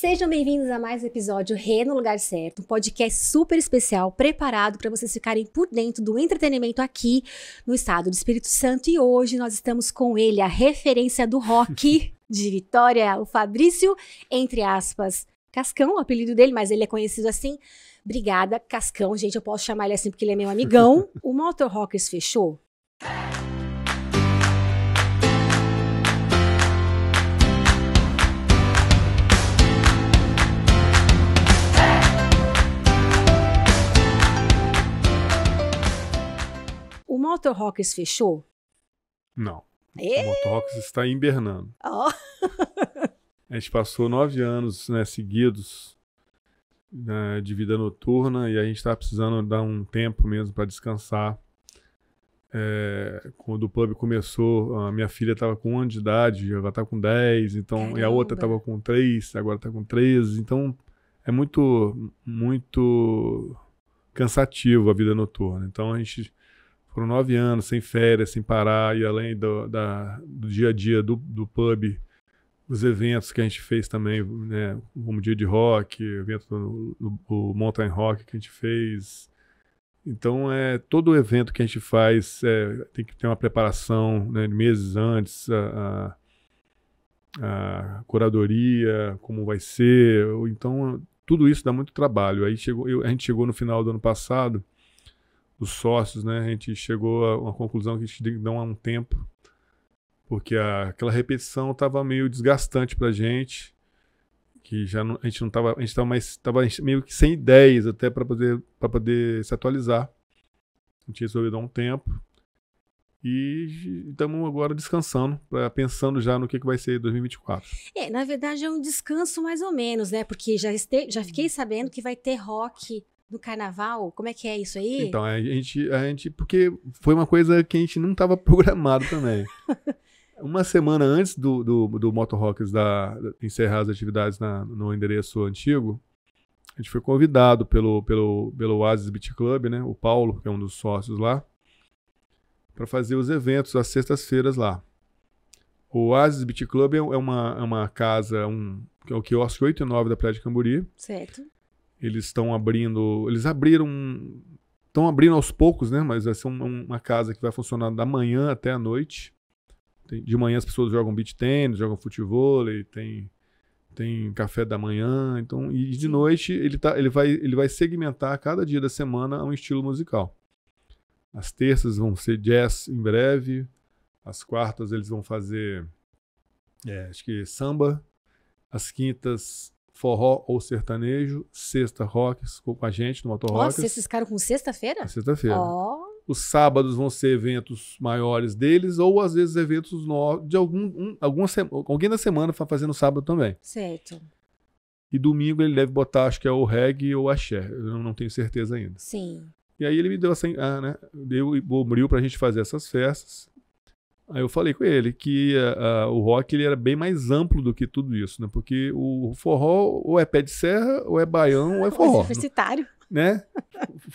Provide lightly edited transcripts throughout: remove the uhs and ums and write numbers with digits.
Sejam bem-vindos a mais um episódio Rê no Lugar Certo, um podcast super especial preparado para vocês ficarem por dentro do entretenimento aqui no estado do Espírito Santo. E hoje nós estamos com ele, a referência do rock de Vitória, o Fabrício, entre aspas, Cascão, o apelido dele, mas ele é conhecido assim. Obrigada, Cascão. Gente, eu posso chamar ele assim porque ele é meu amigão. O Motor Rockers fechou? O Motor Rockers fechou? Não. O Motor Rockers está hibernando. Oh. A gente passou 9 anos, né, seguidos, né, de vida noturna, e a gente estava precisando dar um tempo mesmo para descansar. Quando o pub começou, a minha filha estava com 1 ano de idade, ela estava com 10, então, Caramba. e a outra estava com 3, agora está com 13. Então é muito, muito cansativo a vida noturna. Então a gente foram 9 anos sem férias, sem parar, e além do dia a dia do pub, os eventos que a gente fez também, né, como dia de rock, evento do Mountain Rock que a gente fez. Então, todo evento que a gente faz tem que ter uma preparação, né, meses antes, a curadoria, como vai ser. Então, tudo isso dá muito trabalho. Aí a gente chegou no final do ano passado, os sócios, né, a gente chegou a uma conclusão que a gente tem que dar um tempo, porque aquela repetição estava meio desgastante pra gente, que já não, a gente estava meio que sem ideias até para poder se atualizar. A gente resolveu dar um tempo e estamos agora descansando, pensando já no que vai ser 2024. Na verdade é um descanso mais ou menos, né? Porque já fiquei sabendo que vai ter rock no carnaval. Como é que é isso aí? Então, a gente porque foi uma coisa que a gente não estava programado também. Uma semana antes do Motor Rockers encerrar as atividades no endereço antigo, a gente foi convidado pelo Oasis Beach Club, né? O Paulo, que é um dos sócios lá, para fazer os eventos às sextas-feiras lá. O Oasis Beach Club é uma casa, que é o quiosque 8 e 9 da Praia de Camburi. Certo. Estão abrindo aos poucos, né? Mas vai ser uma casa que vai funcionar da manhã até a noite. De manhã as pessoas jogam beach tennis, jogam futevôlei, tem café da manhã, então, e de noite ele vai segmentar cada dia da semana um estilo musical. As terças vão ser jazz em breve, as quartas eles vão fazer acho que samba, as quintas forró ou sertanejo, sexta rock com a gente no Motor Rockers. Vocês ficaram com sexta-feira? Sexta-feira. Oh. Os sábados vão ser eventos maiores deles, ou às vezes eventos de alguém da semana fazendo sábado também. Certo. E domingo ele deve botar, acho que é o reggae ou axé, eu não tenho certeza ainda. Sim. E aí ele me deu deu o bombril pra gente fazer essas festas. Aí eu falei com ele que o rock ele era bem mais amplo do que tudo isso, né? Porque o forró ou é pé de serra, ou é baião, ou é forró. Universitário. Né?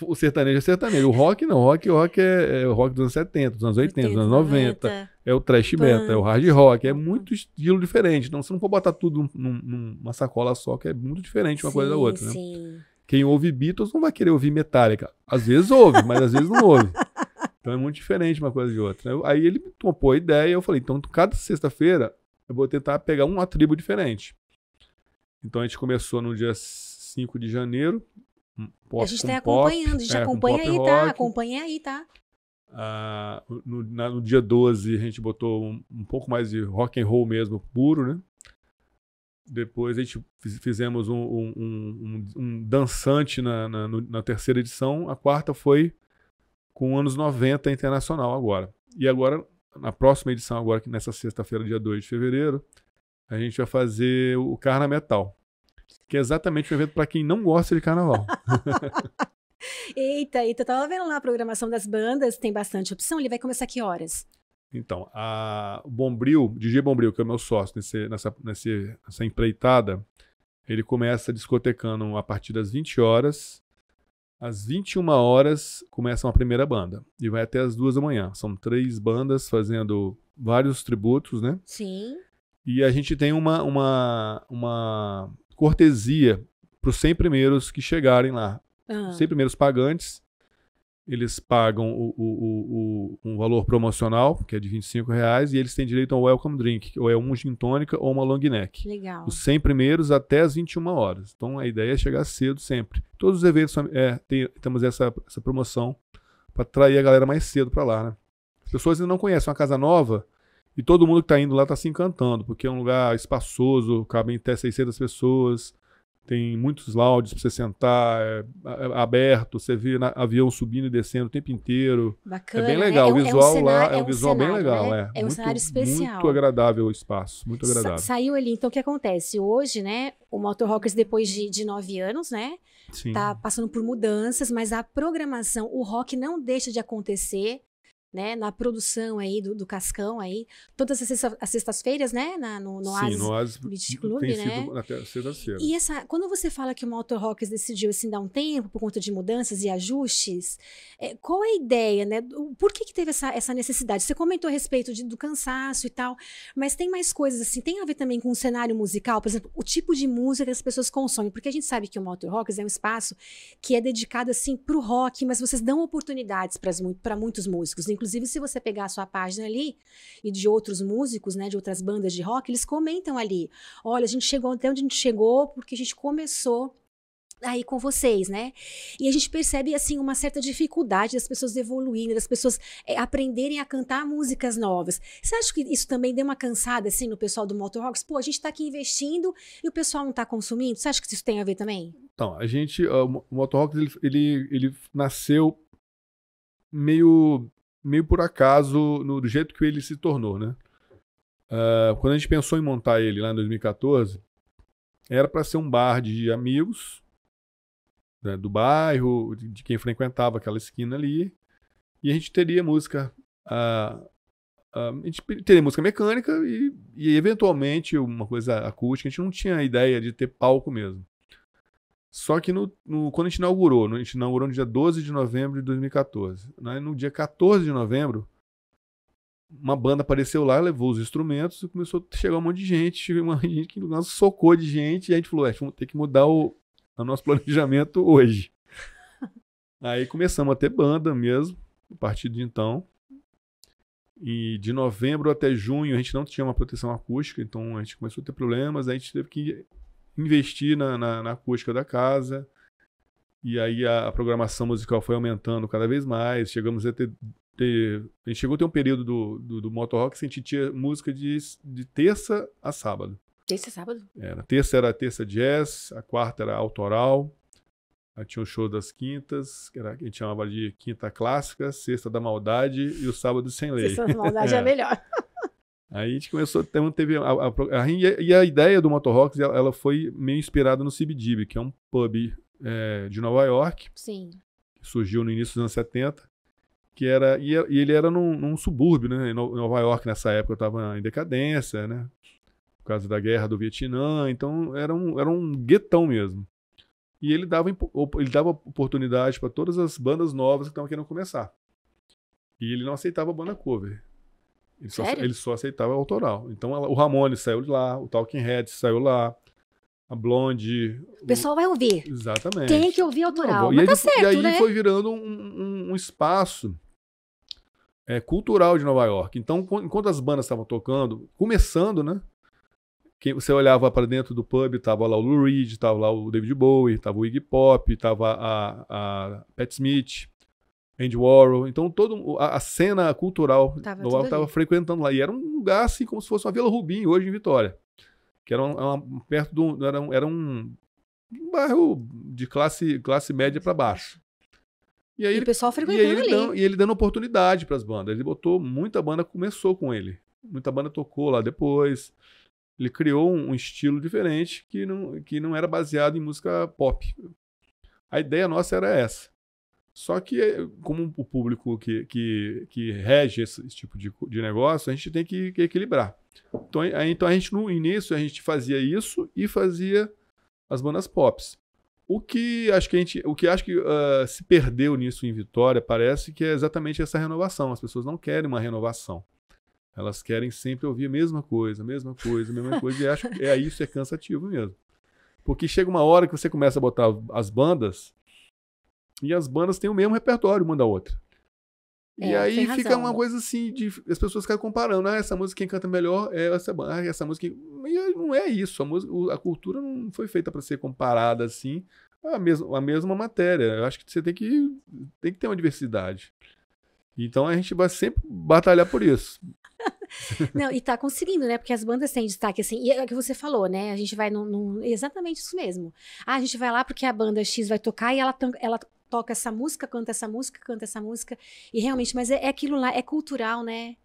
O sertanejo é sertanejo. O rock não. O rock é o rock dos anos 70, dos anos 80, dos anos 90. É o thrash metal, é o hard rock. É muito estilo diferente. Então você não pode botar tudo numa sacola só, que é muito diferente uma coisa da outra. Né? Sim. Quem ouve Beatles não vai querer ouvir Metallica. Às vezes ouve, mas às vezes não ouve. Então é muito diferente uma coisa de outra. Aí ele topou a ideia e eu falei, então cada sexta-feira eu vou tentar pegar uma tribo diferente. Então a gente começou no dia 5 de janeiro. A gente está acompanhando, a gente acompanha aí, tá? Acompanha aí, tá? No dia 12 a gente botou um pouco mais de rock and roll mesmo, puro, né? Depois a gente fizemos um dançante na terceira edição. A quarta foi com anos 90 internacional agora. E agora, na próxima edição, agora nessa sexta-feira, dia 2 de fevereiro, a gente vai fazer o Carna Metal, que é exatamente um evento para quem não gosta de carnaval. Eita, eu tava vendo lá a programação das bandas, tem bastante opção. Ele vai começar que horas? Então, o Bombril, DJ Bombril, que é o meu sócio nessa empreitada, ele começa discotecando a partir das 20 horas. Às 21 horas começa uma primeira banda e vai até as 2 da manhã. São 3 bandas fazendo vários tributos, né? Sim. E a gente tem uma cortesia para os 100 primeiros que chegarem lá. Ah. Os 100 primeiros pagantes, eles pagam um valor promocional, que é de R$25, e eles têm direito a um welcome drink, ou é um gin tônica ou uma long neck. Legal. Os 100 primeiros até as 21 horas. Então a ideia é chegar cedo sempre. Todos os eventos temos essa promoção para atrair a galera mais cedo para lá, né? As pessoas ainda não conhecem uma casa nova e todo mundo que está indo lá está se encantando, porque é um lugar espaçoso, cabem até 600 pessoas. Tem muitos lounges para você sentar, é aberto, você vê avião subindo e descendo o tempo inteiro. Bacana, é bem legal, né? o visual cenário, lá é um visual bem legal. Né? É um cenário especial. Muito agradável o espaço, muito agradável. Saiu ali, então o que acontece? Hoje, né, o Motor Rockers, depois de 9 anos, né, Sim. tá passando por mudanças, mas a programação, o rock não deixa de acontecer, né, na produção aí do Cascão aí, todas as sextas-feiras, né, no Oasis Beach Club, tem né? sido até sexta-feira. E quando você fala que o Motor Rockers decidiu assim dar um tempo por conta de mudanças e ajustes, qual é a ideia, né? Por que teve essa necessidade? Você comentou a respeito do cansaço e tal, mas tem mais coisas assim, tem a ver também com o cenário musical, por exemplo, o tipo de música que as pessoas consomem, porque a gente sabe que o Motor Rockers é um espaço que é dedicado assim pro rock, mas vocês dão oportunidades para muitos músicos. Inclusive, se você pegar a sua página ali e de outros músicos, né, de outras bandas de rock, eles comentam ali, olha, a gente chegou até onde a gente chegou porque a gente começou aí com vocês, né? E a gente percebe, assim, uma certa dificuldade das pessoas evoluírem, das pessoas aprenderem a cantar músicas novas. Você acha que isso também deu uma cansada, assim, no pessoal do Motor Rockers? Pô, a gente tá aqui investindo e o pessoal não tá consumindo? Você acha que isso tem a ver também? Então, o Motor Rockers, ele nasceu meio por acaso, do jeito que ele se tornou, né? Quando a gente pensou em montar ele lá em 2014, era para ser um bar de amigos, né, do bairro, de quem frequentava aquela esquina ali, e a gente teria música, a gente teria música mecânica e eventualmente uma coisa acústica. A gente não tinha ideia de ter palco mesmo. Só que quando a gente inaugurou no dia 12 de novembro de 2014. Né? No dia 14 de novembro, uma banda apareceu lá, levou os instrumentos e começou a chegar um monte de gente. Uma gente que nos socou de gente. E a gente falou, vamos ter que mudar o nosso planejamento hoje. Aí começamos a ter banda mesmo, a partir de então. E de novembro até junho a gente não tinha uma proteção acústica, então a gente começou a ter problemas. Aí a gente teve que investir na acústica da casa, e aí a programação musical foi aumentando cada vez mais. Chegamos a ter a gente chegou a ter um período do Motor Rock que a gente tinha música de terça a sábado. Terça a sábado? A terça era terça jazz, a quarta era autoral, aí tinha o show das quintas, que a gente chamava de quinta clássica, sexta da maldade e o sábado sem lei. Sexta da maldade é melhor. Aí a gente começou, teve e a ideia do Motor Rockers, ela foi meio inspirada no CBGB, que é um pub de Nova York. Sim. Que surgiu no início dos anos 70, que era, e ele era num subúrbio, né? Nova York nessa época estava em decadência, né? Por causa da guerra do Vietnã, então era um guetão mesmo. E ele dava oportunidade para todas as bandas novas que estavam querendo começar. E ele não aceitava banda cover. Ele só aceitava autoral. Então o Ramones saiu de lá, o Talking Heads saiu lá, a Blonde... O pessoal vai ouvir. Exatamente. Tem que ouvir autoral. Mas tá certo, e aí né? foi virando um espaço cultural de Nova York. Então, enquanto as bandas estavam tocando, começando, né? Você olhava para dentro do pub, tava lá o Lou Reed, tava lá o David Bowie, tava o Iggy Pop, tava a Pat Smith, Andy Warhol. Então, toda a cena cultural estava frequentando lá. E era um lugar assim, como se fosse uma Vila Rubim, hoje em Vitória. Que era perto era um bairro de classe média para baixo. E aí o pessoal frequentando ali. E ele dando oportunidade para as bandas. Ele botou, muita banda começou com ele. Muita banda tocou lá depois. Ele criou um estilo diferente que não era baseado em música pop. A ideia nossa era essa. Só que, como o público que rege esse tipo de negócio, a gente tem que equilibrar. Então a gente, no início, a gente fazia isso e fazia as bandas pops. O que acho que se perdeu nisso em Vitória, parece que é exatamente essa renovação. As pessoas não querem uma renovação. Elas querem sempre ouvir a mesma coisa, e acho que isso é cansativo mesmo. Porque chega uma hora que você começa a botar as bandas e as bandas têm o mesmo repertório uma da outra. E aí fica uma coisa assim, as pessoas ficam comparando. Essa música quem canta melhor é essa banda. Essa música... E não é isso. A cultura não foi feita para ser comparada assim. A mesma matéria. Eu acho que você tem que ter uma diversidade. Então a gente vai sempre batalhar por isso. Não, e tá conseguindo, né? Porque as bandas têm destaque, assim, e é o que você falou, né? A gente vai exatamente isso mesmo. A gente vai lá porque a banda X vai tocar e ela toca essa música, canta essa música, canta essa música. E realmente, mas é aquilo lá, é cultural, né?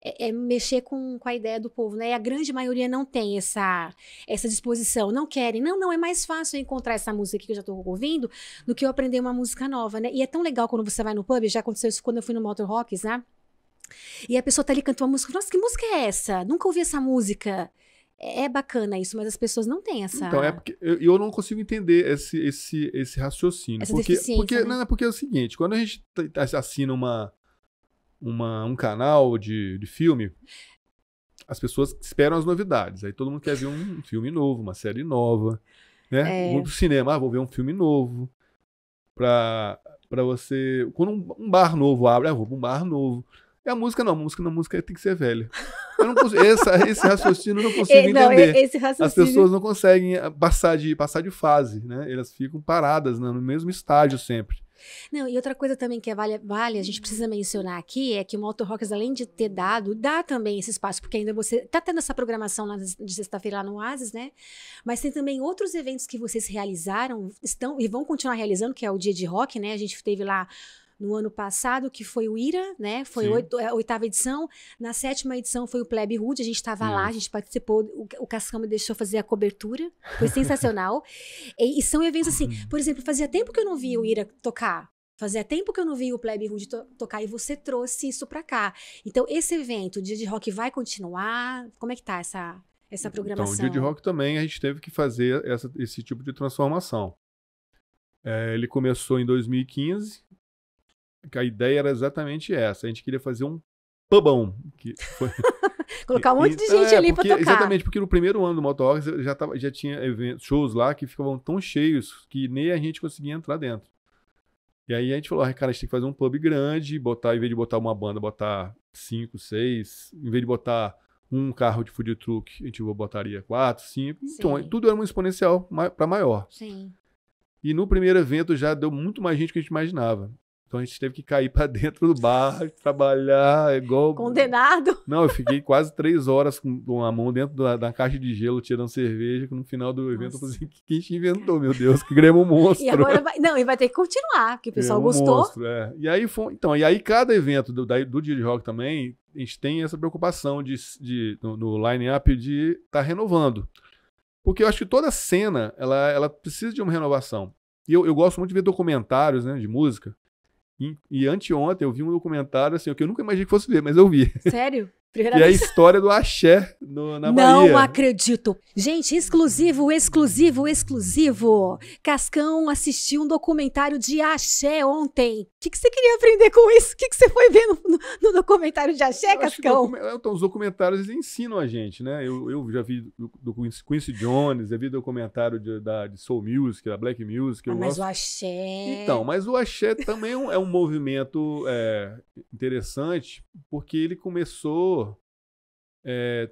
É mexer com a ideia do povo, né? E a grande maioria não tem essa disposição, não querem. Não, é mais fácil eu encontrar essa música aqui que eu já tô ouvindo do que eu aprender uma música nova, né? E é tão legal quando você vai no pub, já aconteceu isso quando eu fui no Motor Rocks, né? E a pessoa tá ali cantando uma música. Nossa, que música é essa? Nunca ouvi essa música. É bacana isso, mas as pessoas não têm essa... Então, é porque eu não consigo entender esse raciocínio. Essa deficiência, né? Porque é o seguinte, quando a gente assina um canal de filme, as pessoas esperam as novidades. Aí todo mundo quer ver um filme novo, uma série nova, né? Vou pro cinema, vou ver um filme novo. Pra você... Quando um bar novo abre, vou pra um bar novo. E a música não, a música tem que ser velha. Eu não consigo, esse raciocínio eu não consigo entender. Esse raciocínio... As pessoas não conseguem passar de fase, né? Elas ficam paradas, né, no mesmo estágio sempre. Não, e outra coisa também que vale, a gente precisa mencionar aqui, é que o Motor Rocks, além de ter dá também esse espaço, porque ainda você tá tendo essa programação de sexta-feira lá no Oasis, né? Mas tem também outros eventos que vocês realizaram, e vão continuar realizando, que é o Dia de Rock, né? A gente teve lá no ano passado, que foi o IRA, né? Foi a 8ª edição. Na 7ª edição foi o Plebe Hood. A gente estava lá, a gente participou. O Cascão me deixou fazer a cobertura. Foi sensacional. E são eventos assim, por exemplo, fazia tempo que eu não via o IRA tocar. Fazia tempo que eu não via o Plebe Hood tocar e você trouxe isso para cá. Então, esse evento, o Dia de Rock, vai continuar? Como é que tá essa programação? Então, o Dia de Rock também a gente teve que fazer esse tipo de transformação. Ele começou em 2015. Que a ideia era exatamente essa. A gente queria fazer um pubão. Colocar um monte de gente ali para tocar. Exatamente, porque no primeiro ano do Motor Rocks já tinha shows lá que ficavam tão cheios que nem a gente conseguia entrar dentro. E aí a gente falou, cara, a gente tem que fazer um pub grande, em vez de botar uma banda, botar 5, 6, em vez de botar um carro de food truck, a gente botaria 4, 5. Então, tudo era um exponencial para maior. Sim. E no primeiro evento já deu muito mais gente do que a gente imaginava. Então a gente teve que cair pra dentro do bar, trabalhar igual... Condenado. Não, eu fiquei quase 3 horas com a mão dentro da caixa de gelo, tirando cerveja, que no final do evento eu falei assim, quem te inventou, meu Deus, que grama um monstro. E agora vai ter que continuar, porque o pessoal gostou. Monstro, E aí e aí cada evento do Dia de Rock também, a gente tem essa preocupação no line-up de estar renovando. Porque eu acho que toda cena, ela precisa de uma renovação. E eu gosto muito de ver documentários, né, de música. E anteontem eu vi um documentário assim, que eu nunca imaginei que fosse ver, mas eu vi. Sério? E é a história do axé na Bahia. Não acredito. Gente, exclusivo. Cascão assistiu um documentário de axé ontem. O que você queria aprender com isso? O que você foi ver no documentário de axé, Cascão? Então, os documentários eles ensinam a gente, né? Eu já vi do Quincy Jones, já vi documentário de Soul Music, da Black Music. Mas o axé... Então, mas o axé também é um movimento interessante, porque ele começou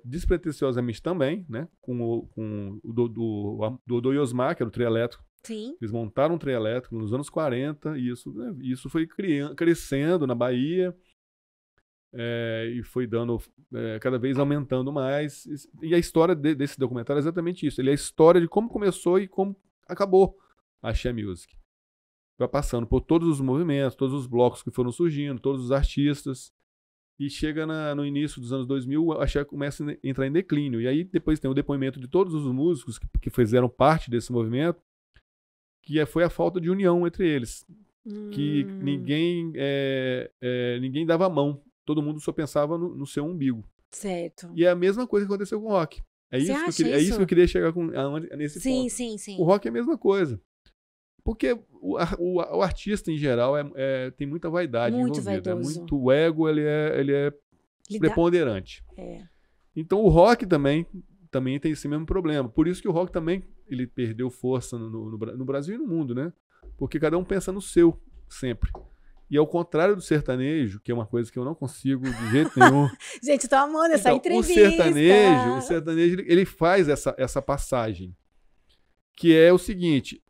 despretensiosamente também, né? Com o Dodô e Osmar, que era o trio elétrico. Sim. Eles montaram um trio elétrico nos anos 40 e isso foi crescendo na Bahia e foi dando cada vez aumentando mais. E a história desse documentário é exatamente isso. Ele é a história de como começou e como acabou a Axé Music. Vai passando por todos os movimentos, todos os blocos que foram surgindo, todos os artistas. E chega no início dos anos 2000, a Axé começa a entrar em declínio. E aí depois tem o depoimento de todos os músicos que fizeram parte desse movimento, que foi a falta de união entre eles. Que ninguém dava a mão. Todo mundo só pensava no seu umbigo. Certo. E é a mesma coisa que aconteceu com o rock. É isso que eu queria chegar nesse ponto. Sim. O rock é a mesma coisa. Porque o artista, em geral, tem muita vaidade muito envolvida. Vaidoso. O ego, ele é preponderante. É. Então, o rock também também tem esse mesmo problema. Por isso que o rock também ele perdeu força no Brasil e no mundo, né? Porque cada um pensa no seu, sempre. E ao contrário do sertanejo, que é uma coisa que eu não consigo de jeito nenhum. Gente, eu tô amando essa entrevista. O sertanejo ele faz essa passagem. Que é o seguinte,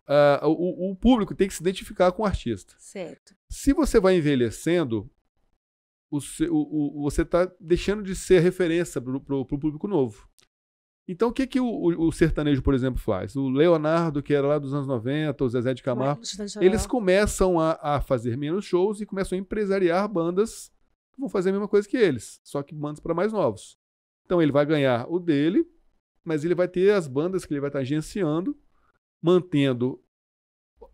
o público tem que se identificar com o artista. Certo. Se você vai envelhecendo, você está deixando de ser referência para o público novo. Então, o que o sertanejo, por exemplo, faz? O Leonardo, que era lá dos anos 90, o Zezé de Camargo, eles começam a fazer menos shows e começam a empresariar bandas que vão fazer a mesma coisa que eles, só que bandas para mais novos. Então, ele vai ganhar o dele, mas ele vai ter as bandas que ele vai estar agenciando, mantendo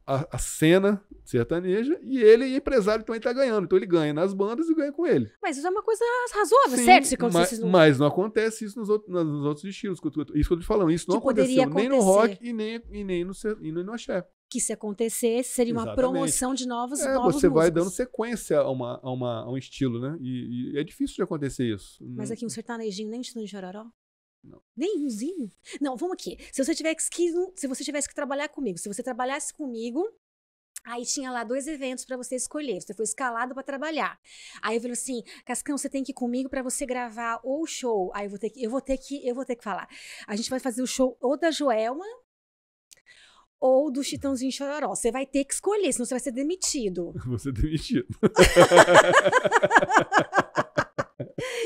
a cena sertaneja, e ele, empresário, também está ganhando. Então ele ganha nas bandas e ganha com ele. Mas isso é uma coisa razoável, Sim, certo? Se acontecesse mas não acontece isso nos outros estilos. Isso que eu estou te falando. Isso não aconteceu nem no rock e nem no axé. Que se acontecesse, seria uma promoção de novos você músicos. vai dando sequência a um estilo, né? E é difícil de acontecer isso. Mas aqui um sertanejinho, nem um chororó? Não. Nem umzinho? Não, vamos aqui. Se você tivesse que trabalhar comigo, se você trabalhasse comigo, aí tinha lá 2 eventos para você escolher. Você foi escalado para trabalhar. Aí eu falei assim, Cascão, você tem que ir comigo para você gravar o show. Aí eu vou ter que falar. A gente vai fazer o show ou da Joelma ou do Chitãozinho Chororó. Você vai ter que escolher, senão você vai ser demitido. Vou ser demitido.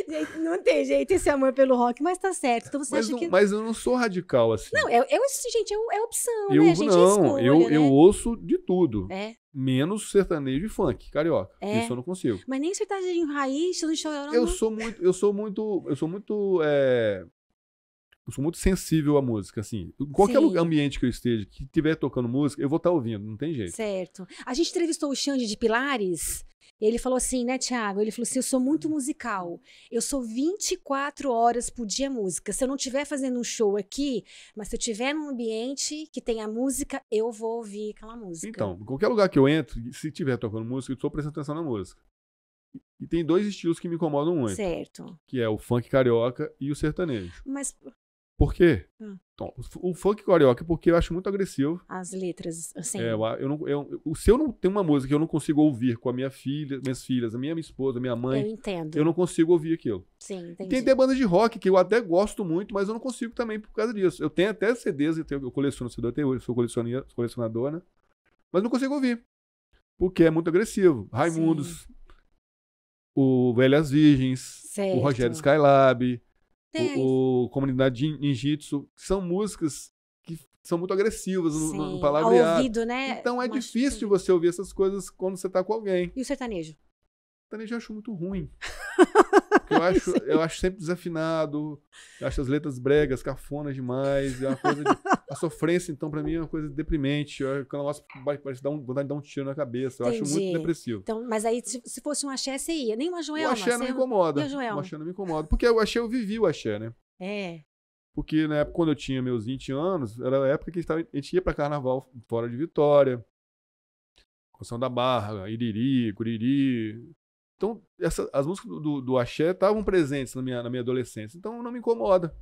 Gente, não tem jeito esse amor pelo rock, mas tá certo. Então você acha que... Mas eu não sou radical assim. Não, gente, é opção, né? A gente escolhe, né? Eu ouço de tudo. É. Menos sertanejo e funk, carioca. É. Isso eu não consigo. Mas nem sertanejo raiz, não chororó. Eu sou muito sensível à música, assim. Em qualquer ambiente que eu esteja, que estiver tocando música, eu vou estar ouvindo, não tem jeito. Certo. A gente entrevistou o Xande de Pilares, ele falou assim, né, Thiago? Ele falou assim, eu sou muito musical. Eu sou 24 horas por dia música. Se eu não estiver fazendo um show aqui, mas se eu estiver num ambiente que tenha música, eu vou ouvir aquela música. Então, em qualquer lugar que eu entro, se estiver tocando música, eu estou prestando atenção na música. E tem 2 estilos que me incomodam muito. Certo. Que é o funk carioca e o sertanejo. Mas... Por quê? Então, o funk carioca, porque eu acho muito agressivo. As letras, assim. Se eu não tenho uma música que eu não consigo ouvir com a minhas filhas, a minha esposa, a minha mãe. Eu entendo. Eu não consigo ouvir aquilo. Sim, entendi. E tem até bandas de rock que eu até gosto muito, mas eu não consigo também por causa disso. Eu tenho até CDs, eu coleciono CD até hoje, sou colecionador, né? Mas não consigo ouvir. Porque é muito agressivo. Raimundos, o Velhas Virgens, certo. O Rogério Skylab. O Comunidade Ninjitsu, são músicas que são muito agressivas no palavreado. Ao ouvido, né? Então é difícil de você ouvir essas coisas quando você tá com alguém. E o sertanejo? O sertanejo eu acho muito ruim. Eu acho sempre desafinado, eu acho as letras bregas, cafonas demais, é uma coisa a sofrência, então, pra mim, é uma coisa deprimente. Quando o negócio parece vontade de dar um tiro na cabeça. Eu acho muito depressivo. Então, mas aí, se fosse um axé, você ia. Nem uma Joelma. O axé não me incomoda. E a Joelma? O axé não me incomoda. Porque o axé, eu vivi o axé, né? É. Porque na época, quando eu tinha meus 20 anos, era a época que a gente ia pra carnaval fora de Vitória. Construção da Barra, Iriri, Curiri. Então, as músicas do axé estavam presentes na minha adolescência. Então, não me incomoda.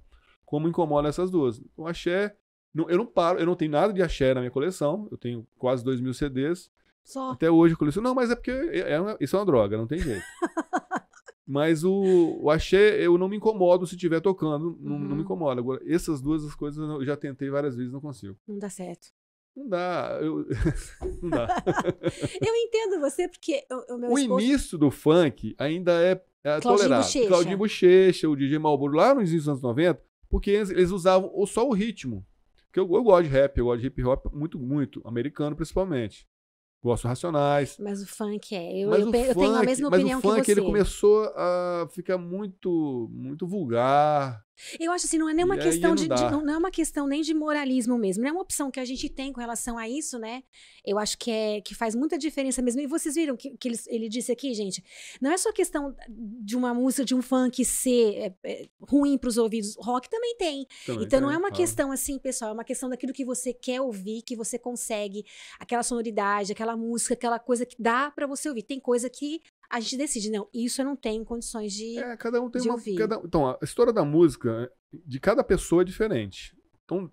Como incomoda essas duas. O axé, eu não paro, eu não tenho nada de axé na minha coleção. Eu tenho quase 2.000 CDs. Só. Até hoje eu coleciono. Não, mas é porque isso é uma droga, não tem jeito. Mas o axé, eu não me incomodo se estiver tocando. Não me incomoda. Agora, essas duas coisas eu já tentei várias vezes, não consigo. Não dá certo. Não dá. Não dá. Eu entendo você, porque o início do funk ainda é tolerável. Claudinho Bochecha, o DJ Malboro, lá nos anos 90, porque eles usavam só o ritmo. Porque eu gosto de rap, eu gosto de hip hop muito, muito. Americano, principalmente. Gosto de Racionais. Mas o funk eu tenho a mesma opinião que você. Mas o funk, ele começou a ficar muito, muito vulgar. Eu acho assim, não é nem uma questão não é uma questão nem de moralismo mesmo, não é uma opção que a gente tem com relação a isso, né? Eu acho que faz muita diferença mesmo. E vocês viram que ele disse aqui, gente, não é só questão de uma música, de um funk ser ruim para os ouvidos, rock também tem. Então não é uma questão assim, pessoal, é uma questão daquilo que você quer ouvir, que você consegue, aquela sonoridade, aquela música, aquela coisa que dá para você ouvir. Tem coisa que a gente decide, não, isso eu não tenho condições de, cada um tem de uma... ouvir. Então, a história da música de cada pessoa é diferente. Então,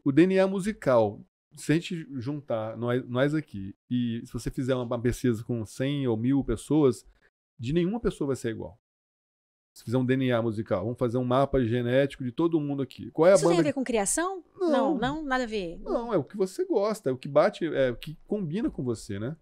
o DNA musical, se a gente juntar nós aqui, e se você fizer uma pesquisa com 100 ou 1000 pessoas, de nenhuma pessoa vai ser igual. Se fizer um DNA musical, vamos fazer um mapa genético de todo mundo aqui. Qual é a Isso tem banda? a ver com criação? Não. Não, nada a ver. Não, é o que você gosta, é o que bate, é o que combina com você, né?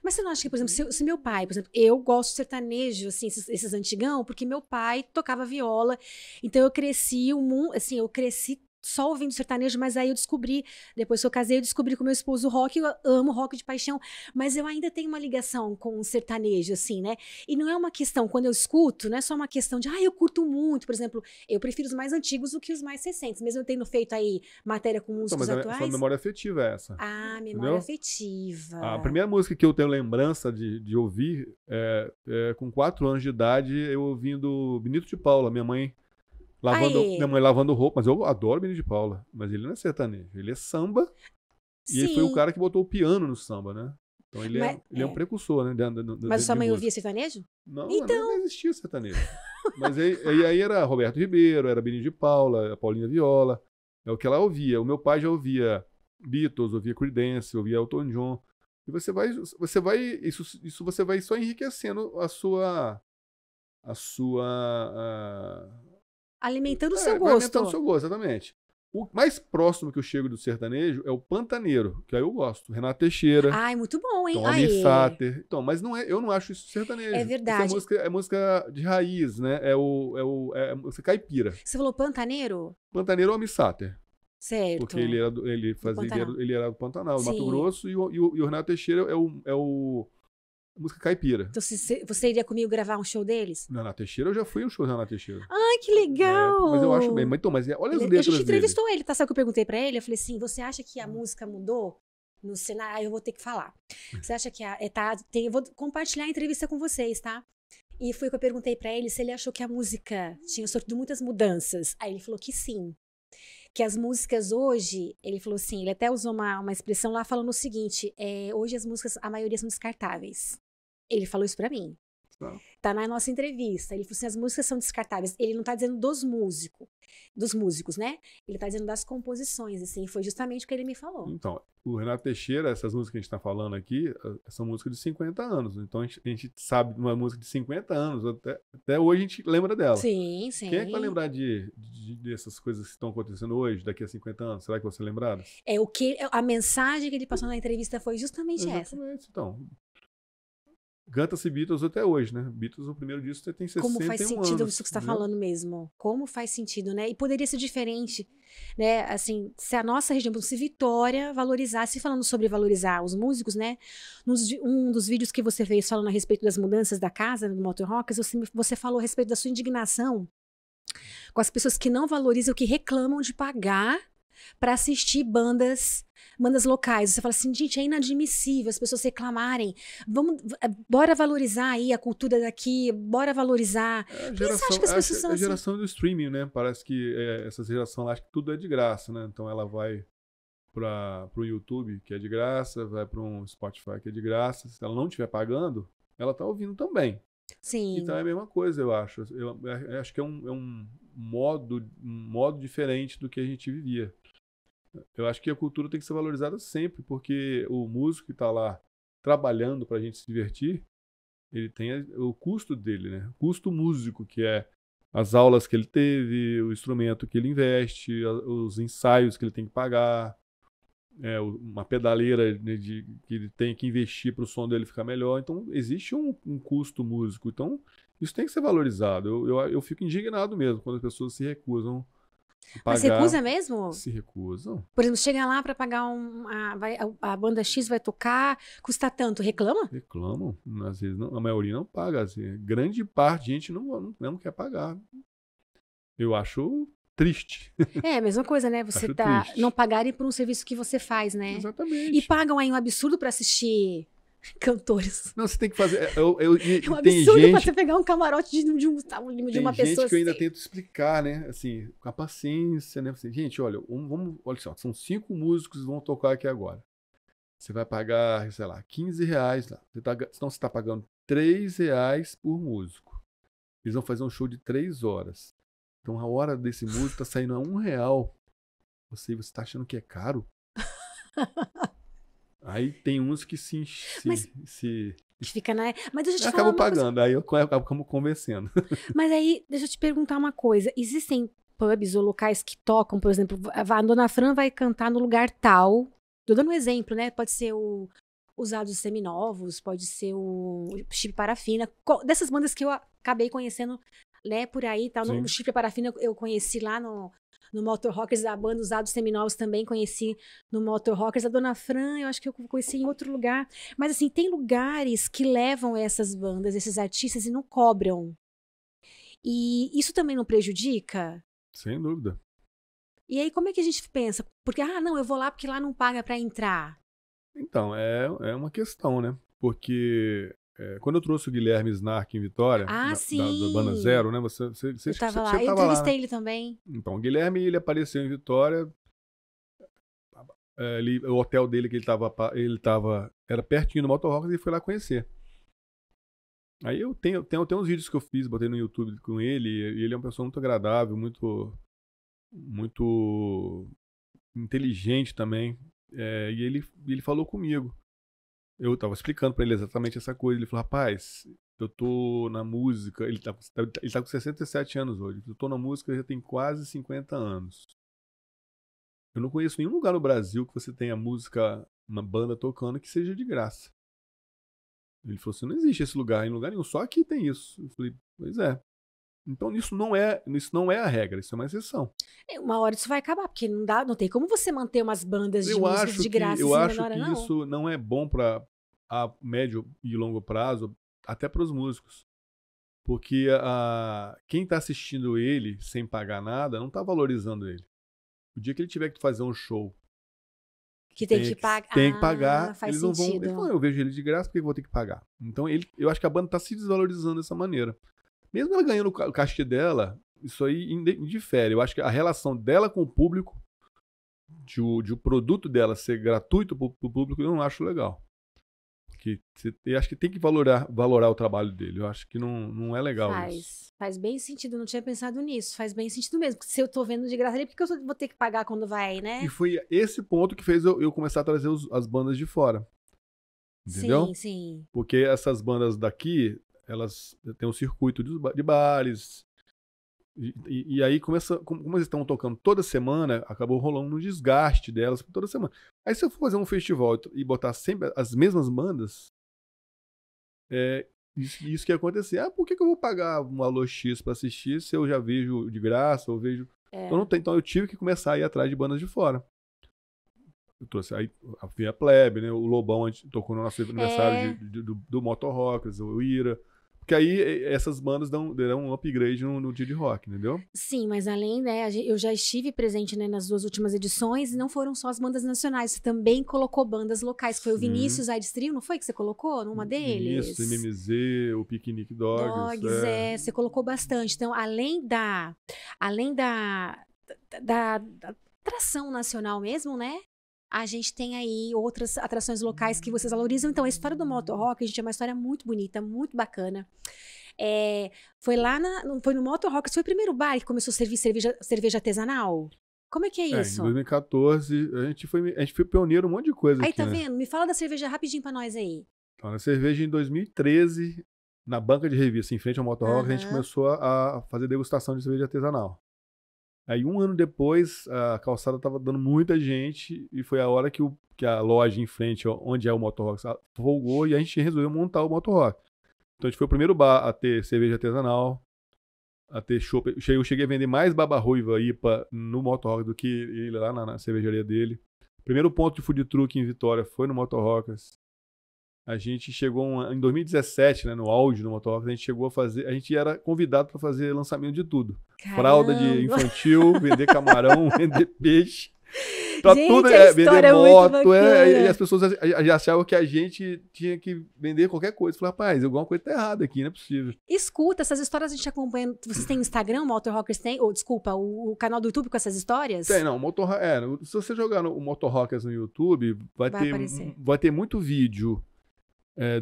Mas você não acha que, por exemplo, se meu pai, por exemplo, eu gosto de sertanejo, assim, esses antigão, porque meu pai tocava viola, então eu cresci assim, eu cresci só ouvindo sertanejo, mas aí eu descobri, depois que eu casei, eu descobri com meu esposo o rock, eu amo rock de paixão, mas eu ainda tenho uma ligação com o sertanejo, assim, né? E não é uma questão, quando eu escuto, não é só uma questão de, eu curto muito, por exemplo, eu prefiro os mais antigos do que os mais recentes, mesmo eu tendo feito aí matéria com músicos Mas atuais. a sua memória afetiva é essa. Memória entendeu? afetiva. A primeira música que eu tenho lembrança de ouvir é com 4 anos de idade, eu ouvindo Benito de Paula, minha mãe lavando roupa, mas eu adoro Benito de Paula, mas ele não é sertanejo, ele é samba. Sim. E ele foi o cara que botou o piano no samba, né? Então ele é um precursor, né? Mas sua mãe ouvia sertanejo? Não, então... não existia sertanejo. Mas aí era Roberto Ribeiro, era Benito de Paula, a Paulinha Viola, é o que ela ouvia. O meu pai já ouvia Beatles, ouvia Creedence, ouvia Elton John. E você vai isso você vai só enriquecendo a sua alimentando o seu gosto. Alimentando o seu gosto, exatamente. O mais próximo que eu chego do sertanejo é o pantaneiro, que aí eu gosto. Renato Teixeira. Muito bom, hein? Tommy Sater. Então, mas eu não acho isso sertanejo. É verdade. É música de raiz, né? É música caipira. Você falou pantaneiro? Pantaneiro é o Tommy Sater. Certo. Porque ele era do Pantanal, do Mato Grosso, e o Renato Teixeira é o música caipira. Então você iria comigo gravar um show deles? No Renato Teixeira, eu já fui um show do Renato Teixeira. Que legal! Mas eu acho bem. Mas olha as letras A gente entrevistou dele. ele, tá? Sabe o que eu perguntei pra ele? Eu falei assim, você acha que a música mudou no cenário? Eu vou ter que falar. Você acha que eu vou compartilhar a entrevista com vocês, tá? E foi o que eu perguntei pra ele se ele achou que a música tinha sofrido muitas mudanças. Aí ele falou que sim. Que as músicas hoje, ele falou assim, ele até usou uma expressão lá falando o seguinte, hoje as músicas, a maioria são descartáveis. Ele falou isso pra mim. Tá na nossa entrevista. Ele falou assim, as músicas são descartáveis. Ele não tá dizendo dos músicos, né? Ele tá dizendo das composições, assim. Foi justamente o que ele me falou. Então, o Renato Teixeira, essas músicas que a gente tá falando aqui, são músicas de 50 anos. Então, a gente sabe de uma música de 50 anos. Até hoje a gente lembra dela. Sim, sim. Quem é que vai lembrar dessas coisas que estão acontecendo hoje, daqui a 50 anos? Será que você lembrado? A mensagem que ele passou na entrevista foi justamente essa. Exatamente, então... Canta-se Beatles até hoje, né? Beatles, o primeiro disco, tem 61 anos. Como faz sentido isso que você está falando mesmo. Como faz sentido, né? E poderia ser diferente, né? Assim, se a nossa região, se Vitória valorizasse, falando sobre valorizar os músicos, né? Um dos vídeos que você fez falando a respeito das mudanças da casa, do Motor Rockers, você falou a respeito da sua indignação com as pessoas que não valorizam, que reclamam de pagar para assistir bandas locais. Você fala assim, gente, é inadmissível as pessoas reclamarem. Bora valorizar aí a cultura daqui, bora valorizar. Você acha que as pessoas são a geração do streaming, né? Parece que essa geração acha que tudo é de graça, né? Então ela vai para o YouTube, que é de graça, vai para um Spotify, que é de graça. Se ela não estiver pagando, ela tá ouvindo também. Sim. Então é a mesma coisa, eu acho. Eu acho que é um modo diferente do que a gente vivia. Eu acho que a cultura tem que ser valorizada sempre, porque o músico que está lá trabalhando para a gente se divertir, ele tem o custo dele, né? O custo músico, que é as aulas que ele teve, o instrumento que ele investe, os ensaios que ele tem que pagar, uma pedaleira, né, que ele tem que investir para o som dele ficar melhor. Então, existe um custo músico. Então, isso tem que ser valorizado. Eu fico indignado mesmo quando as pessoas se recusam a pagar. Mas se recusa mesmo? Se recusam. Por exemplo, chega lá para pagar a banda X vai tocar, custa tanto, reclama? Reclamam. Às vezes não, a maioria não paga. Assim, grande parte de gente não quer pagar. Eu acho triste. É a mesma coisa, né? Você não pagarem por um serviço que você faz, né? Exatamente. E pagam aí um absurdo para assistir cantores. Não, você tem que fazer. É um absurdo pra você pegar um camarote de uma pessoa. Tem gente que eu ainda assim. tento explicar, né? Assim, com a paciência, né? Assim, gente, olha só, são 5 músicos que vão tocar aqui agora. você vai pagar, sei lá, R$ 15 lá. Senão você está pagando R$ 3 por músico. Eles vão fazer um show de 3 horas. Então a hora desse músico tá saindo a R$ 1. Você tá achando que é caro? Aí tem uns que fica na... Mas deixa eu te falar acabam uma coisa. pagando, aí eu acabo convencendo. Mas aí, deixa eu te perguntar uma coisa. Existem pubs ou locais que tocam, por exemplo, a Dona Fran vai cantar no lugar tal. Tô dando um exemplo, né? Pode ser o Usados Seminovos, pode ser o Chip Parafina. Dessas bandas que eu acabei conhecendo, né, por aí, tal. No Chip Parafina eu conheci lá no Motor Rockers, da banda Usados Seminovos também conheci no Motor Rockers. A Dona Fran, eu acho que eu conheci em outro lugar. Mas assim, tem lugares que levam essas bandas, esses artistas e não cobram. E isso também não prejudica? Sem dúvida. E aí, como é que a gente pensa? Porque, não, eu vou lá porque lá não paga pra entrar. Então, é uma questão, né? Porque quando eu trouxe o Guilherme Snark em Vitória, da Banda Zero, né? Você eu tava lá, você eu entrevistei ele também. Então, o Guilherme, ele apareceu em Vitória. O hotel dele que ele tava era pertinho do Motor Rockers e foi lá conhecer. Aí eu tenho uns vídeos que eu fiz, botei no YouTube com ele, e ele é uma pessoa muito agradável, muito inteligente também. E ele falou comigo. Eu tava explicando pra ele exatamente essa coisa. Ele falou, rapaz, eu tô na música. Ele tá com 67 anos hoje. Eu tô na música já tem quase 50 anos. Eu não conheço nenhum lugar no Brasil que você tenha música, uma banda tocando que seja de graça. Ele falou assim, não existe esse lugar em lugar nenhum, só aqui tem isso. Eu falei, pois é. Então isso não é a regra, isso é uma exceção. Uma hora isso vai acabar, porque não tem como você manter umas bandas de músicas de graça. Eu acho que isso não é bom para a médio e longo prazo, até para os músicos. Porque quem está assistindo ele sem pagar nada não está valorizando ele. O dia que ele tiver que fazer um show que tem que pagar. Tem que pagar, faz eles não vão. sentido. Ele falou, eu vejo ele de graça, por que eu vou ter que pagar? Então eu acho que a banda está se desvalorizando dessa maneira. Mesmo ela ganhando o cachê dela, isso aí indifere. Eu acho que a relação dela com o público, de o produto dela ser gratuito para o público, eu não acho legal. Eu acho que tem que valorar o trabalho dele. Eu acho que não é legal isso. Faz bem sentido, eu não tinha pensado nisso. Faz bem sentido mesmo. Porque se eu tô vendo de graça ali, por que eu vou ter que pagar quando vai, né? E foi esse ponto que fez eu começar a trazer as bandas de fora. Entendeu? Sim, sim. Porque essas bandas daqui, elas têm um circuito de bares. E aí, como eles estão tocando toda semana, acabou rolando um desgaste delas toda semana. Aí, se eu for fazer um festival e botar sempre as mesmas bandas, isso que ia acontecer. Por que eu vou pagar um valor X para assistir se eu já vejo de graça, ou vejo... Então eu tive que começar a ir atrás de bandas de fora. Eu trouxe aí a Via Plebe, né? O Lobão tocou no nosso aniversário do Motor Rockers, o Ira. Porque aí essas bandas deram um upgrade no dia de rock, entendeu? Sim, mas além, né, eu já estive presente, né, nas 2 últimas edições, e não foram só as bandas nacionais, você também colocou bandas locais, que foi o Vinícius Aires Trio, não foi que você colocou numa deles? Isso, MMZ, o Picnic Dogs. Você colocou bastante. Então, além da atração nacional mesmo, né? A gente tem aí outras atrações locais que vocês valorizam. Então, a história do Motor Rock, gente, é uma história muito bonita, muito bacana. Foi foi no Motor Rock, foi o primeiro bar que começou a servir cerveja artesanal? Como é que é isso? Em 2014, a gente foi pioneiro em um monte de coisa aí, aqui, tá né? vendo? Me fala da cerveja rapidinho pra nós aí. Então, na cerveja, em 2013, na banca de revista, em frente ao Motor Rock, a gente começou a fazer degustação de cerveja artesanal. Aí, um ano depois, a calçada estava dando muita gente e foi a hora que a loja em frente, onde é o Motor Rock, folgou e a gente resolveu montar o Motor Rock. Então, a gente foi o primeiro bar a ter cerveja artesanal, a ter chopp. Eu cheguei a vender mais Baba Ruiva IPA no Motor Rock do que ele lá na cervejaria dele. O primeiro ponto de food truck em Vitória foi no Motor Rockers. A gente chegou em 2017, né, no auge do Motor Rockers, a gente era convidado para fazer lançamento de tudo. Caramba. Fralda de infantil, vender camarão, vender peixe. Pra Gente, tudo a vender história é muito moto, bacana. e as pessoas já achavam que a gente tinha que vender qualquer coisa. Eu falei, rapaz, alguma coisa tá errada aqui, não é possível. Escuta, essas histórias a gente acompanha. Vocês têm o Instagram, o Motor Rockers tem? Ou, desculpa, o canal do YouTube com essas histórias? Tem, não, se você jogar o Motor Rockers no YouTube, Vai aparecer. vai ter muito vídeo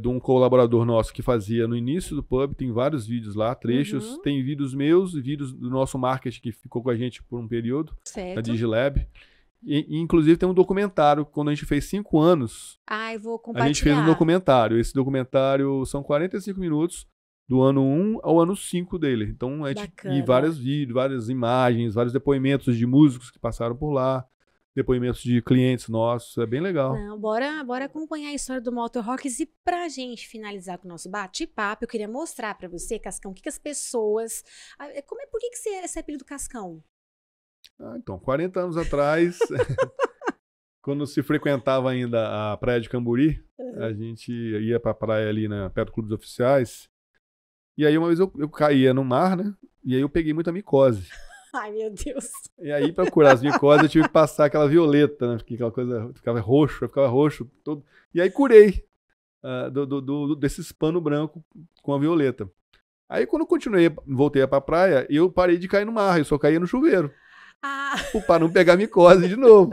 de um colaborador nosso que fazia no início do pub, tem vários vídeos lá, trechos, Uhum. tem vídeos meus e vídeos do nosso marketing que ficou com a gente por um período, na Certo. Digilab. E, inclusive tem um documentário, quando a gente fez 5 anos, Eu vou a compartilhar. gente fez um documentário. Esse documentário são 45 minutos do ano 1 ao ano 5 dele. Então, a gente Bacana. e vários vídeos, várias imagens, vários depoimentos de músicos que passaram por lá, depoimentos de clientes nossos. É bem legal. Não, bora acompanhar a história do Motor Rockers. E pra gente finalizar com o nosso bate-papo, eu queria mostrar pra você, Cascão, o que as pessoas... Por que esse apelido Cascão? Então, 40 anos atrás, quando se frequentava ainda a Praia de Camburi, a gente ia pra praia ali perto do Clube dos Oficiais. E aí uma vez eu caía no mar, né? E aí eu peguei muita micose. Ai, meu Deus. E aí, pra curar as micoses, eu tive que passar aquela violeta, né? Porque aquela coisa ficava roxo todo. E aí curei desses pano branco com a violeta. Aí quando eu voltei pra praia, eu parei de cair no mar, eu só caía no chuveiro. Pra não pegar micose de novo.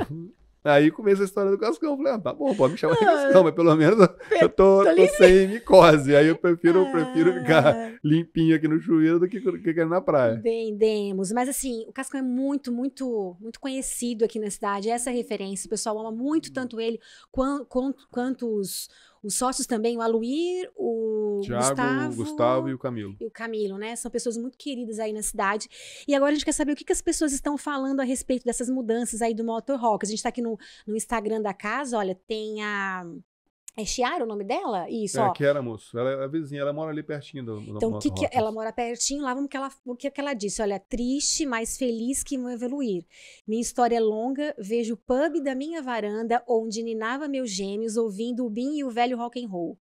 Aí começa a história do Cascão. Falei, tá bom, pode me chamar de Cascão, mas pelo menos eu tô sem micose. Aí eu prefiro ficar limpinho aqui no chuveiro do que na praia. Entendemos. Mas assim, o Cascão é muito, muito, muito conhecido aqui na cidade. Essa referência, o pessoal ama muito tanto ele quanto os sócios também, o Aluir, o Gustavo e o Camilo. E o Camilo, né? São pessoas muito queridas aí na cidade. E agora a gente quer saber o que as pessoas estão falando a respeito dessas mudanças aí do Motor Rockers. A gente tá aqui no Instagram da casa, olha, tem a... É Chiara o nome dela? Isso, ó. Que era, moço. Ela é a vizinha, ela mora ali pertinho do Então, Motor Rockers. ela mora pertinho, lá vamos o que ela disse. Olha, triste, mas feliz que vão evoluir. Minha história é longa, vejo o pub da minha varanda, onde ninava meus gêmeos, ouvindo o Bim e o velho rock and roll.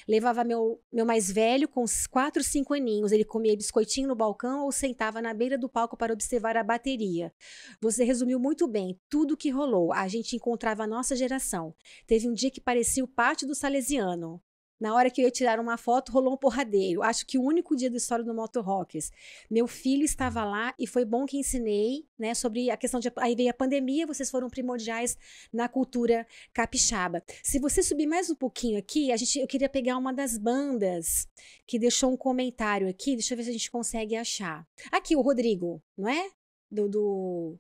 Levava meu mais velho com uns 4, 5 aninhos. Ele comia biscoitinho no balcão ou sentava na beira do palco para observar a bateria. Você resumiu muito bem tudo o que rolou. A gente encontrava a nossa geração. Teve um dia que parecia o pátio do Salesiano. Na hora que eu ia tirar uma foto, rolou um porradeiro. Acho que o único dia da história do Motor Rockers. Meu filho estava lá e foi bom que ensinei, né, sobre a questão de... Aí veio a pandemia, vocês foram primordiais na cultura capixaba. Se você subir mais um pouquinho aqui, eu queria pegar uma das bandas que deixou um comentário aqui. Deixa eu ver se a gente consegue achar. Aqui, o Rodrigo, não é? Do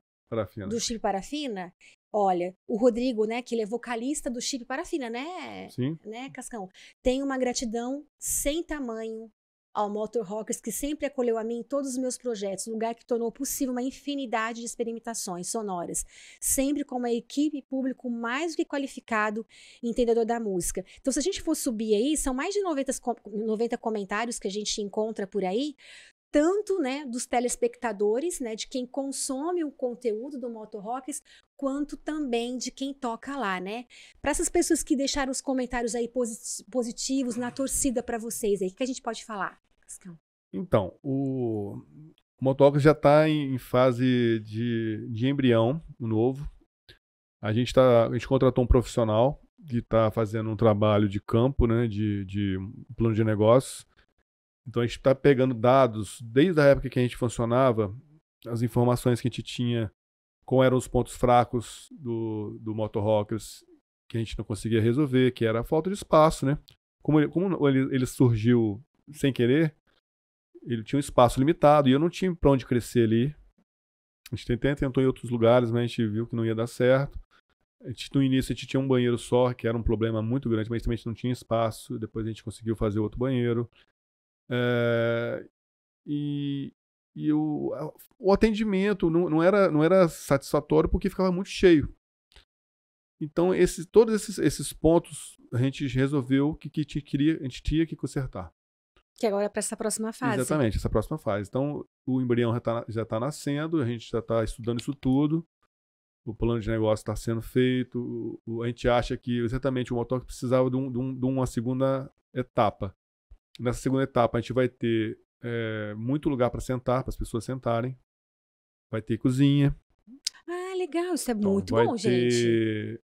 Chip Parafina. Olha, o Rodrigo, né, que ele é vocalista do Chip Parafina, né? Sim. Né, Cascão? Tem uma gratidão sem tamanho ao Motor Rockers, que sempre acolheu a mim em todos os meus projetos, lugar que tornou possível uma infinidade de experimentações sonoras, sempre com uma equipe e público mais do que qualificado e entendedor da música. Então, se a gente for subir aí, são mais de 90 comentários que a gente encontra por aí, tanto, né, dos telespectadores, né, de quem consome o conteúdo do Motor Rockers, quanto também de quem toca lá, né? Para essas pessoas que deixaram os comentários aí positivos na torcida para vocês aí, o que a gente pode falar? Então, o Motor Rockers já está em fase de embrião novo. A gente contratou um profissional que está fazendo um trabalho de campo, né, de plano de negócios. Então a gente está pegando dados, desde a época que a gente funcionava, as informações que a gente tinha, quais eram os pontos fracos do Motor Rockers que a gente não conseguia resolver, que era a falta de espaço, né? Como ele surgiu sem querer, ele tinha um espaço limitado e eu não tinha para onde crescer ali. A gente até tentou em outros lugares, mas a gente viu que não ia dar certo. No início a gente tinha um banheiro só, que era um problema muito grande, mas também a gente não tinha espaço. Depois a gente conseguiu fazer outro banheiro. O atendimento não era satisfatório porque ficava muito cheio. Então, todos esses pontos a gente resolveu que a gente tinha que consertar. Que agora é para essa próxima fase. Exatamente, essa próxima fase. Então, o embrião já está nascendo, a gente já está estudando isso tudo, o plano de negócio está sendo feito, a gente acha que exatamente o Motor precisava de uma segunda etapa. Nessa segunda etapa, a gente vai ter muito lugar para sentar, para as pessoas sentarem. Vai ter cozinha. legal, isso é Então, muito vai bom, gente. ter,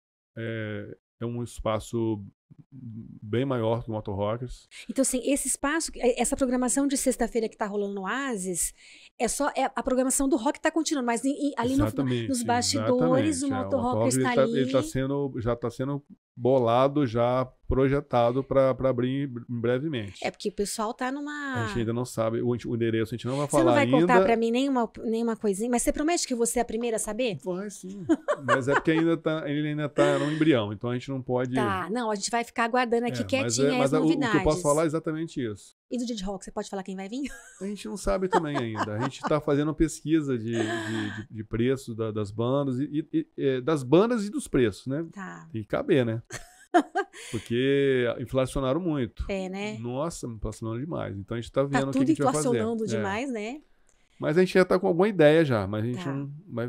é um espaço bem maior que o Motor Rockers. Então, assim, esse espaço, essa programação de sexta-feira que tá rolando no Oasis, a programação do rock tá continuando, mas ali nos bastidores, o Motor Rockers está ali. Ele já está sendo bolado, já projetado para abrir brevemente. É porque o pessoal tá numa... A gente ainda não sabe o endereço, a gente não vai Você falar não vai ainda. contar para mim nenhuma coisinha, mas você promete que você é a primeira a saber? Vai, sim. Mas é porque ele ainda tá no embrião, então a gente não pode... Tá, não, a gente vai ficar aguardando aqui quietinha as mas novidades. O que eu posso falar é exatamente isso. E do dia de rock, você pode falar quem vai vir? A gente não sabe também ainda. A gente está fazendo pesquisa de preços das bandas das bandas e dos preços, né? Tá. Tem que caber, né? Porque inflacionaram muito. É, né? Nossa, inflacionaram demais. Então a gente tá vendo o que a tudo gente vai fazer. inflacionando demais, né? Mas a gente já tá com alguma ideia já, mas a gente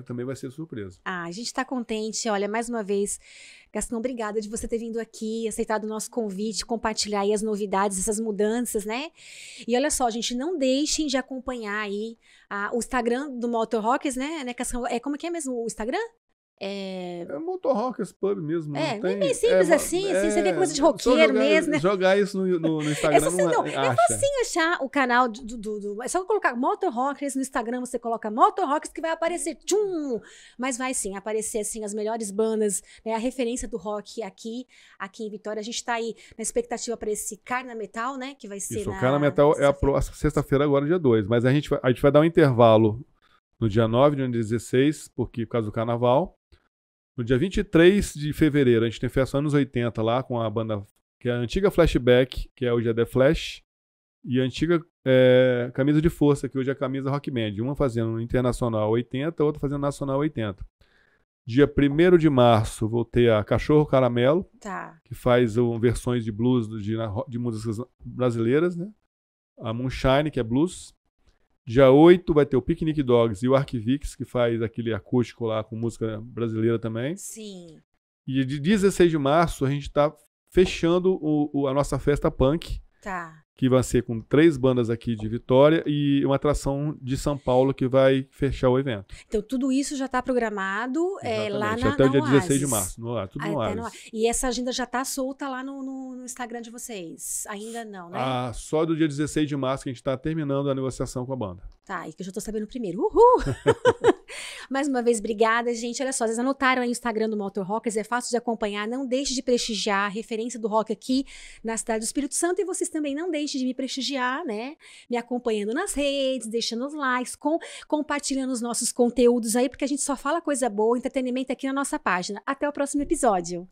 também vai ser surpresa. A gente tá contente. Olha, mais uma vez, Gastão, obrigada de você ter vindo aqui, aceitado o nosso convite, compartilhar aí as novidades, essas mudanças, né? E olha só, gente, não deixem de acompanhar aí o Instagram do Motor Rockers, né? Como que é mesmo o Instagram? É Motor Rockers Pub mesmo. Bem simples assim, você vê coisa de roqueiro mesmo, né? Jogar isso no Instagram é facinho achar o canal é só colocar Motor Rockers no Instagram, você coloca Motor Rockers que vai aparecer, tchum! Mas vai sim aparecer assim as melhores bandas, né? A referência do rock aqui em Vitória. A gente tá aí na expectativa para esse Carna Metal, né? Que vai ser o Carna Metal é a sexta-feira agora, dia 2, mas a gente vai dar um intervalo no dia 9, no dia 16, por causa do carnaval. No dia 23 de fevereiro, a gente tem festa anos 80 lá com a banda, que é a antiga Flashback, que é hoje a The Flash, e a antiga Camisa de Força, que hoje é a Camisa Rock Band. Uma fazendo Internacional 80, outra fazendo Nacional 80. Dia 1º de março, vou ter a Cachorro Caramelo, que faz versões de blues de músicas brasileiras, né? A Moonshine, que é blues. Dia 8 vai ter o Picnic Dogs e o Arquivix, que faz aquele acústico lá com música brasileira também. Sim. E de 16 de março a gente está fechando a nossa festa punk. Tá. Que vai ser com 3 bandas aqui de Vitória e uma atração de São Paulo que vai fechar o evento. Então tudo isso já está programado lá até o dia Oasis. 16 de março. Tudo no Oasis. E essa agenda já está solta lá no Instagram de vocês? Ainda não, né? Só do dia 16 de março que a gente está terminando a negociação com a banda. Tá, e que eu já estou sabendo primeiro. Uhul! Mais uma vez, obrigada, gente. Olha só, vocês anotaram aí o Instagram do Motor Rockers, é fácil de acompanhar. Não deixe de prestigiar a referência do rock aqui na cidade do Espírito Santo. E vocês também não deixem de me prestigiar, né? Me acompanhando nas redes, deixando os likes, compartilhando os nossos conteúdos aí, porque a gente só fala coisa boa, entretenimento aqui na nossa página. Até o próximo episódio.